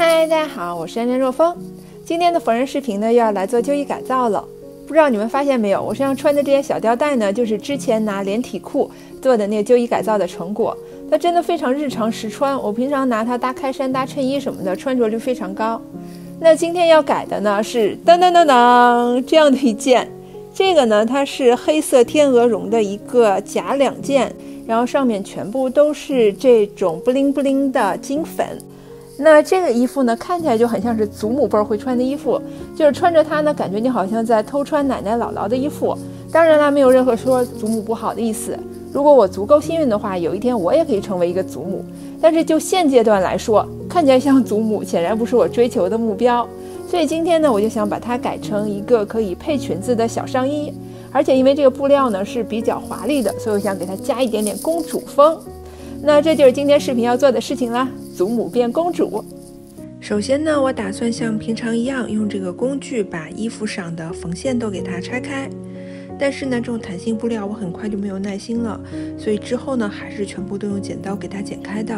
嗨，大家好，我是安然若风。今天的缝纫视频呢，又要来做旧衣改造了。不知道你们发现没有，我身上穿的这些小吊带呢，就是之前拿连体裤做的那个旧衣改造的成果。它真的非常日常实穿，我平常拿它搭开衫、搭衬衣什么的，穿着率非常高。那今天要改的呢是当当当当这样的一件，这个呢它是黑色天鹅绒的一个假两件，然后上面全部都是这种布灵布灵的金粉。那这个衣服呢，看起来就很像是祖母辈会穿的衣服，就是穿着它呢，感觉你好像在偷穿奶奶姥姥的衣服。当然啦，没有任何说祖母不好的意思。如果我足够幸运的话，有一天我也可以成为一个祖母。但是就现阶段来说，看起来像祖母，显然不是我追求的目标。所以今天呢，我就想把它改成一个可以配裙子的小上衣，而且因为这个布料呢是比较华丽的，所以我想给它加一点点公主风。那这就是今天视频要做的事情啦，祖母变公主。首先呢，我打算像平常一样用这个工具把衣服上的缝线都给它拆开。但是呢，这种弹性布料我很快就没有耐心了，所以之后呢，还是全部都用剪刀给它剪开的。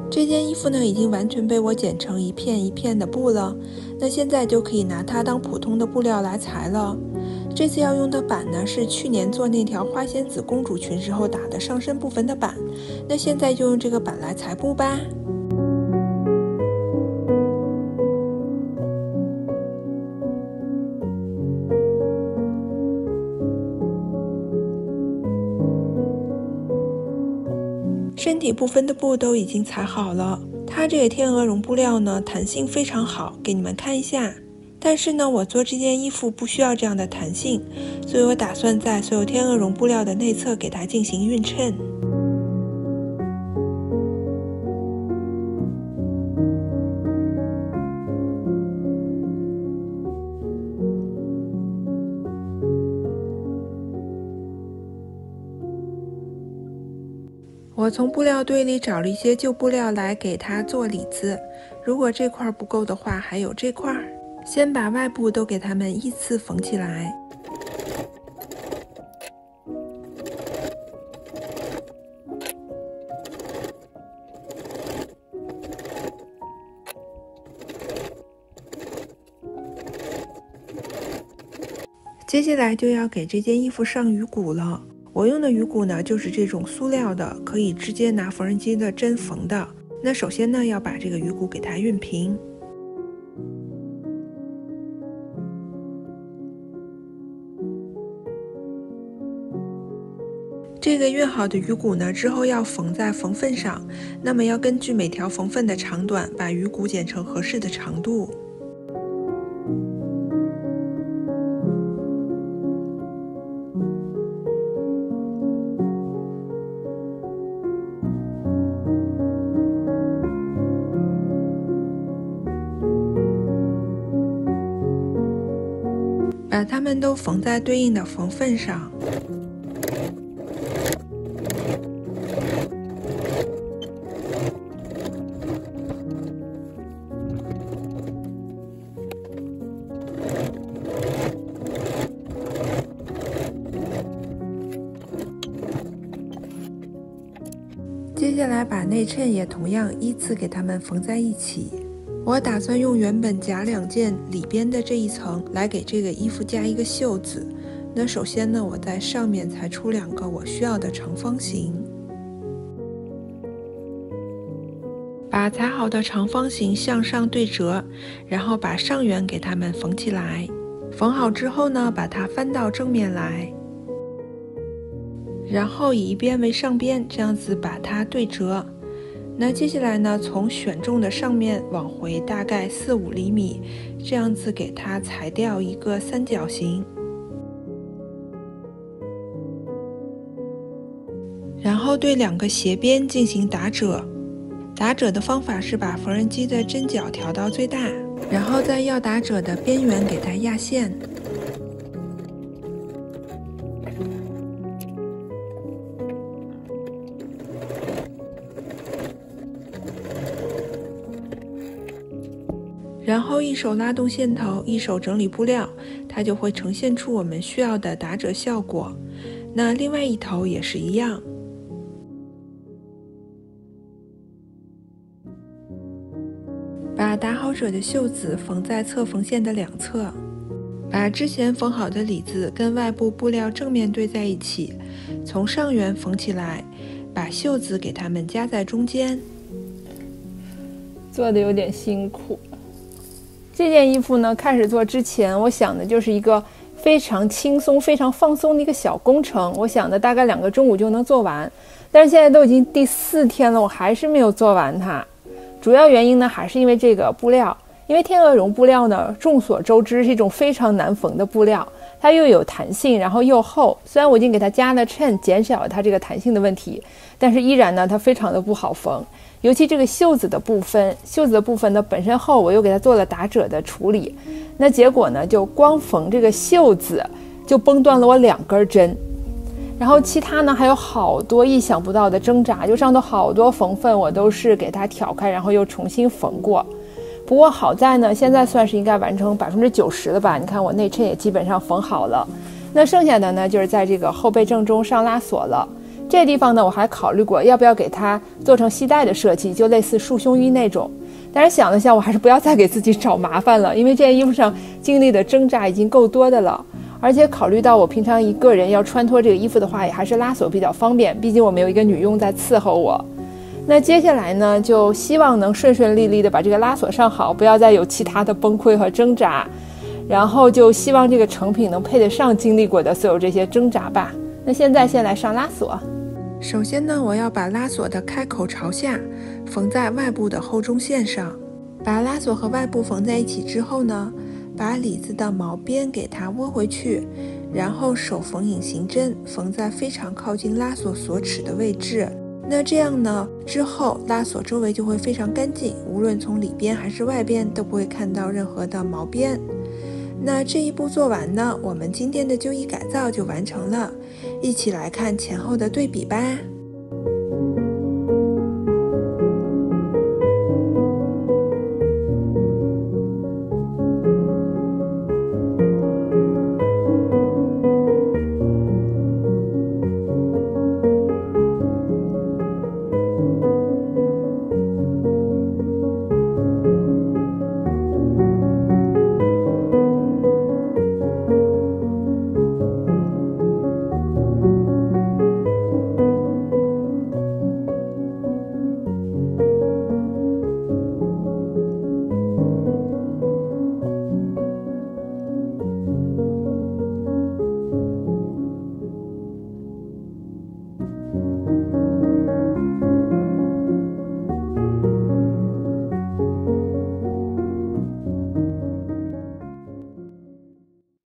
这件衣服呢，已经完全被我剪成一片一片的布了。那现在就可以拿它当普通的布料来裁了。这次要用的板呢，是去年做那条花仙子公主裙时候打的上身部分的板。那现在就用这个板来裁布吧。身体部分的布都已经裁好了，它这个天鹅绒布料呢，弹性非常好，给你们看一下。但是呢，我做这件衣服不需要这样的弹性，所以我打算在所有天鹅绒布料的内侧给它进行匀称。我从布料堆里找了一些旧布料来给它做里子，如果这块不够的话，还有这块。先把外部都给它们依次缝起来。接下来就要给这件衣服上鱼骨了。我用的鱼骨呢，就是这种塑料的，可以直接拿缝纫机的针缝的。那首先呢，要把这个鱼骨给它熨平。这个熨好的鱼骨呢，之后要缝在缝缝上。那么要根据每条缝缝的长短，把鱼骨剪成合适的长度。把它们都缝在对应的缝缝上。接下来把内衬也同样依次给它们缝在一起。我打算用原本假两件里边的这一层来给这个衣服加一个袖子。那首先呢，我在上面裁出2个我需要的长方形，把裁好的长方形向上对折，然后把上缘给它们缝起来。缝好之后呢，把它翻到正面来，然后以一边为上边，这样子把它对折。那接下来呢，从选中的上面往回大概4-5厘米，这样子给它裁掉一个三角形。然后对2个斜边进行打褶。打褶的方法是把缝纫机的针脚调到最大，然后在要打褶的边缘给它压线。然后一手拉动线头，一手整理布料，它就会呈现出我们需要的打褶效果。那另外一头也是一样。把打好褶的袖子缝在侧缝线的两侧，把之前缝好的里子跟外部布料正面对在一起，从上缘缝起来，把袖子给它们夹在中间。做的有点辛苦。这件衣服呢，开始做之前，我想的就是一个非常轻松、非常放松的一个小工程。我想的大概2个中午就能做完，但是现在都已经第4天了，我还是没有做完它。主要原因呢，还是因为这个布料。因为天鹅绒布料呢，众所周知是一种非常难缝的布料，它又有弹性，然后又厚。虽然我已经给它加了衬，减少了它这个弹性的问题，但是依然呢，它非常的不好缝。尤其这个袖子的部分呢本身厚，我又给它做了打褶的处理，那结果呢，就光缝这个袖子就崩断了我2根针，然后其他呢还有好多意想不到的挣扎，就上头好多缝缝我都是给它挑开，然后又重新缝过。不过好在呢，现在算是应该完成90%了吧？你看我内衬也基本上缝好了，那剩下的呢就是在这个后背正中上拉锁了。这地方呢，我还考虑过要不要给它做成系带的设计，就类似束胸衣那种。但是想了想，我还是不要再给自己找麻烦了，因为这件衣服上经历的挣扎已经够多的了。而且考虑到我平常一个人要穿脱这个衣服的话，也还是拉锁比较方便，毕竟我们有一个女佣在伺候我。那接下来呢，就希望能顺顺利利的把这个拉锁上好，不要再有其他的崩溃和挣扎。然后就希望这个成品能配得上经历过的所有这些挣扎吧。那现在先来上拉锁。首先呢，我要把拉锁的开口朝下，缝在外部的后中线上。把拉锁和外部缝在一起之后呢，把里子的毛边给它窝回去，然后手缝隐形针，缝在非常靠近拉锁锁齿的位置。那这样呢，之后拉锁周围就会非常干净，无论从里边还是外边都不会看到任何的毛边。那这一步做完呢，我们今天的旧衣改造就完成了。一起来看前后的对比吧。